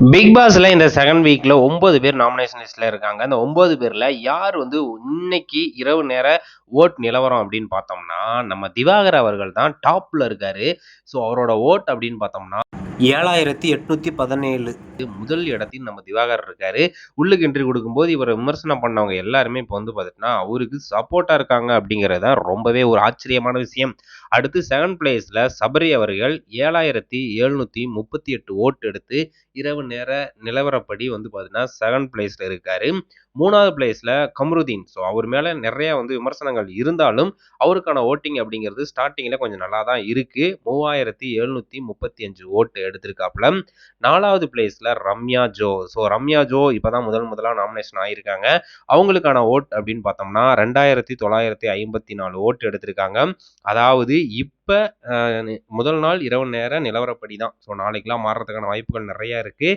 Big பாஸ்ல இந்த second வீக்ல 9 பேர் நாமினேஷன் லிஸ்ட்ல இருக்காங்க. அந்த 9 பேர்ல யார் இன்னைக்கு இரவு நேர ஓட் நிலவரம் அப்படின்னு பார்த்தோம்னா, நம்ம திவாகர் அவர்கள் தான் டாப்ல இருக்காரு. ஸோ அவரோட ஓட் அப்படின்னு பார்த்தோம்னா 7817 முதல் இடத்தில் நம்ம திவாகர் இருக்காரு. உள்ளுக்கு என்ட்ரி கொடுக்கும்போது இவரை விமர்சனம் பண்ணவங்க எல்லாருமே இப்போ பார்த்தீங்கன்னா, அவருக்கு சப்போர்ட்டா இருக்காங்க அப்படிங்கிறது தான் ரொம்பவே ஒரு ஆச்சரியமான விஷயம். அடுத்து செகண்ட் பிளேஸ்ல சபரி அவர்கள் 7738 ஓட்டு எடுத்து இரவு நேர நிலவரப்படி பார்த்தீங்கன்னா செகண்ட் பிளேஸ்ல இருக்காரு. 3வது பிளேஸ்ல கம்ருதீன். ஸோ அவர் மேல நிறைய விமர்சனங்கள் இருந்தாலும் அவருக்கான ஓட்டிங் அப்படிங்கிறது ஸ்டார்டிங்ல கொஞ்சம் நல்லா தான் இருக்கு. 3735 ஓட்டு எடுத்திருக்காப்புல. 4வது பிளேஸ்ல Ramya Joe. So Ramya Joe இப்பதான் முதலா நாமினேஷன் ஆயிருக்காங்க. அவங்களுக்கான ஓட் அப்படின்னு பார்த்தோம்னா 2954 ஓட்டு எடுத்திருக்காங்க. அதாவது இப்ப முதல் நாள் இரவு நேர நிலவரப்படி தான். ஸோ நாளைக்கெல்லாம் மாறுறதுக்கான வாய்ப்புகள் நிறைய இருக்கு.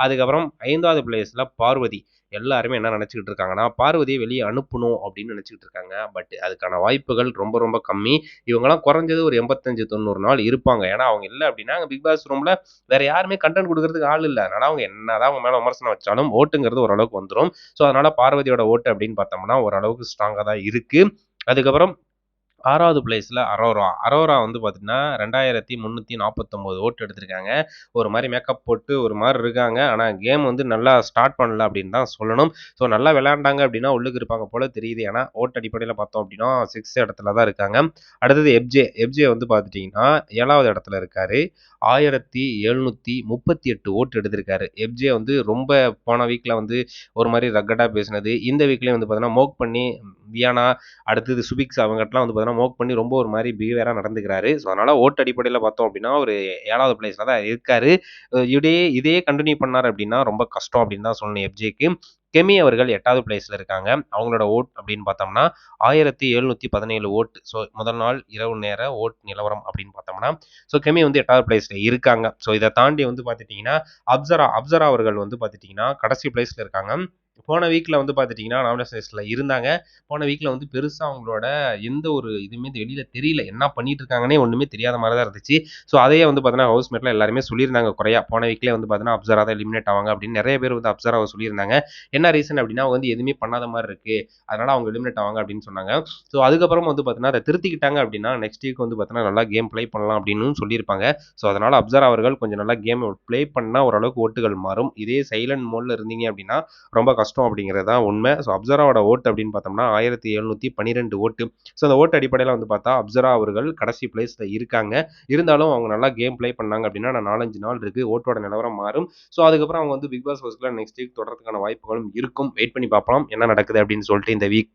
அதுக்கப்புறம் 5வது பிளேஸ்ல பார்வதி. எல்லாருமே என்ன நினைச்சுக்கிட்டு இருக்காங்கன்னா, பார்வதியை வெளியே அனுப்பணும் அப்படின்னு நினைச்சுக்கிட்டு இருக்காங்க. பட் அதுக்கான வாய்ப்புகள் ரொம்ப ரொம்ப கம்மி. இவங்கெல்லாம் குறைஞ்சது ஒரு 85 90 நாள் இருப்பாங்க. ஏன்னா அவங்க இல்லை அப்படின்னா பிக் பாஸ் ரூம்ல வேற யாருமே கண்டென்ட் கொடுக்கறதுக்கு ஆள் இல்லை. அதனால அவங்க என்னதான் அவங்க மேல விமர்சனம் வச்சாலும் ஓட்டுங்கிறது ஓரளவுக்கு வந்துடும். ஸோ அதனால பார்வதியோட ஓட்டு அப்படின்னு பார்த்தோம்னா ஓரளவுக்கு ஸ்ட்ராங்கா தான் இருக்கு. அதுக்கப்புறம் 6வது பிளேஸ்ல அரோரா. அரோரா பார்த்தீங்கன்னா 2349 ஓட்டு எடுத்திருக்காங்க. ஒரு மாதிரி மேக்கப் போட்டு ஒரு மாதிரி இருக்காங்க. ஆனால் கேம் நல்லா ஸ்டார்ட் பண்ணல அப்படின்னு தான் சொல்லணும். ஸோ நல்லா விளையாண்டாங்க அப்படின்னா உள்ளுக்கு இருப்பாங்க போல தெரியுது. ஏன்னா ஓட்டு அடிப்படையில் பார்த்தோம் அப்படின்னா 6 இடத்துல தான் இருக்காங்க. அடுத்தது எப்ஜே பார்த்துட்டிங்கன்னா 7வது இடத்துல இருக்காரு. 1738 ஓட்டு எடுத்திருக்காரு. எப்ஜே ரொம்ப போன வீக்ல ஒரு மாதிரி ரக்கடா பேசினது. இந்த வீக்லேயும் பார்த்தீங்கன்னா மோக் பண்ணி வியானா அடுத்தது சுபிக்ஸ் அவங்ககிட்டலாம் பார்த்தீங்கன்னா மோக் பண்ணி ரொம்ப ஒரு மாதிரி பிஹேவியராக நடந்துக்கிறாரு. ஸோ அதனால ஓட்டு அடிப்படையில் பார்த்தோம் அப்படின்னா ஒரு 7வது பிளேஸ்ல தான் இருக்காரு. இதே கண்டினியூ பண்ணார் அப்படின்னா ரொம்ப கஷ்டம் அப்படின்னு தான் சொல்லணும் எப்ஜேக்கு. கெமி அவர்கள் 8வது பிளேஸ்ல இருக்காங்க. அவங்களோட ஓட் அப்படின்னு பார்த்தோம்னா 1717 ஓட்டு. ஸோ முதல் நாள் இரவு நேர ஓட் நிலவரம் அப்படின்னு பார்த்தோம்னா ஸோ கெமி 8வது பிளேஸ்ல இருக்காங்க. ஸோ இதை தாண்டி பார்த்துட்டிங்கன்னா அப்சரா அவர்கள் பார்த்துட்டிங்கன்னா கடைசி பிளேஸ்ல இருக்காங்க. போன வீக்ல பார்த்துட்டிங்கன்னா நாமினேஷன் லிஸ்ட்ல இருந்தாங்க. போன வீக்ல பெருசா அவங்களோட எந்த ஒரு இதுவுமே வெளியில தெரியல. என்ன பண்ணிட்டு இருக்காங்கன்னே ஒண்ணுமே தெரியாத மாதிரி தான் இருந்துச்சு. ஸோ அதையே பார்த்தீங்கன்னா ஹவுஸ்மேட்ல எல்லாருமே சொல்லியிருந்தாங்க குறையா. போன வீக்லேயே பார்த்தீங்கன்னா அப்சரா தான் எலிமினேட் ஆவாங்க அப்படின்னு நிறைய பேர் அப்சராவை சொல்லியிருந்தாங்க. என்ன ரீசன் அப்படின்னா அவங்க எதுவுமே பண்ணாத மாதிரி இருக்கு. அதனால அவங்க எலிமினேட் ஆவாங்க அப்படின்னு சொன்னாங்க. ஸோ அதுக்கப்புறம் பார்த்தீங்கன்னா அதை திருத்திக்கிட்டாங்க அப்படின்னா நெக்ஸ்ட் வீக் பார்த்தீங்கன்னா நல்லா கேம் ப்ளே பண்ணலாம் அப்படின்னு சொல்லியிருப்பாங்க. ஸோ அதனால அப்சரா அவர்கள் கொஞ்சம் நல்லா கேம் ப்ளே பண்ணா ஓரளவுக்கு ஓட்டுகள் மாறும். இதே சைலண்ட் மோட்ல இருந்தீங்க அப்படின்னா ரொம்ப கஷ்டம் அப்படிங்கிறது தான் உண்மை. ஸோ அப்சராவோட ஓட்டு அப்படின்னு பார்த்தோம்னா 1712 ஓட்டு. ஸோ அந்த ஓட்டு அடிப்படையில் பார்த்தா அப்சரா அவர்கள் கடைசி பிளேஸ்ல இருக்காங்க. இருந்தாலும் அவங்க நல்லா கேம் ப்ளே பண்ணாங்க அப்படின்னா 4-5 நாள் இருக்கு. ஓட்டோட நிலவரம் மாறும். ஸோ அதுக்கப்புறம் அவங்க பிக் பாஸ் ஹவுஸ்ல நெக்ஸ்ட் வீக் தொடர்றதுக்கான வாய்ப்புகளும் இருக்கும். வெயிட் பண்ணி பார்ப்போம் என்ன நடக்குது அப்படின்னு சொல்லிட்டு இந்த வீக்.